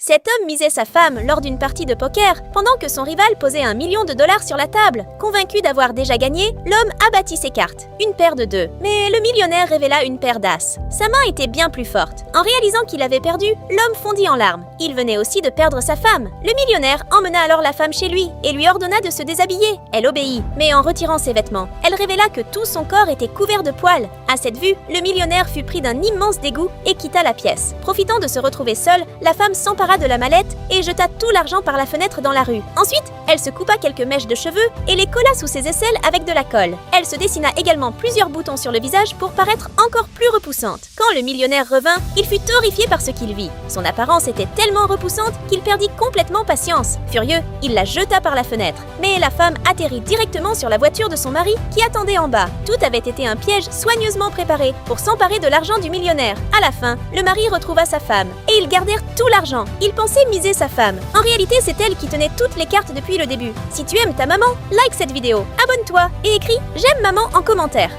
Cet homme misait sa femme lors d'une partie de poker pendant que son rival posait $1 million sur la table. Convaincu d'avoir déjà gagné, l'homme abattit ses cartes, une paire de 2. Mais le millionnaire révéla une paire d'as. Sa main était bien plus forte. En réalisant qu'il avait perdu, l'homme fondit en larmes. Il venait aussi de perdre sa femme. Le millionnaire emmena alors la femme chez lui et lui ordonna de se déshabiller. Elle obéit, mais en retirant ses vêtements, elle révéla que tout son corps était couvert de poils. À cette vue, le millionnaire fut pris d'un immense dégoût et quitta la pièce. Profitant de se retrouver seule, la femme s'empara de la mallette et jeta tout l'argent par la fenêtre dans la rue. Ensuite, elle se coupa quelques mèches de cheveux et les colla sous ses aisselles avec de la colle. Elle se dessina également plusieurs boutons sur le visage pour paraître encore plus repoussante. Quand le millionnaire revint, il fut horrifié par ce qu'il vit. Son apparence était tellement repoussante qu'il perdit complètement patience. Furieux, il la jeta par la fenêtre. Mais la femme atterrit directement sur la voiture de son mari qui attendait en bas. Tout avait été un piège soigneusement préparé pour s'emparer de l'argent du millionnaire. À la fin, le mari retrouva sa femme et ils gardèrent tout l'argent. Il pensait miser sa femme. En réalité, c'est elle qui tenait toutes les cartes depuis le début. Si tu aimes ta maman, like cette vidéo, abonne-toi et écris « J'aime maman » en commentaire.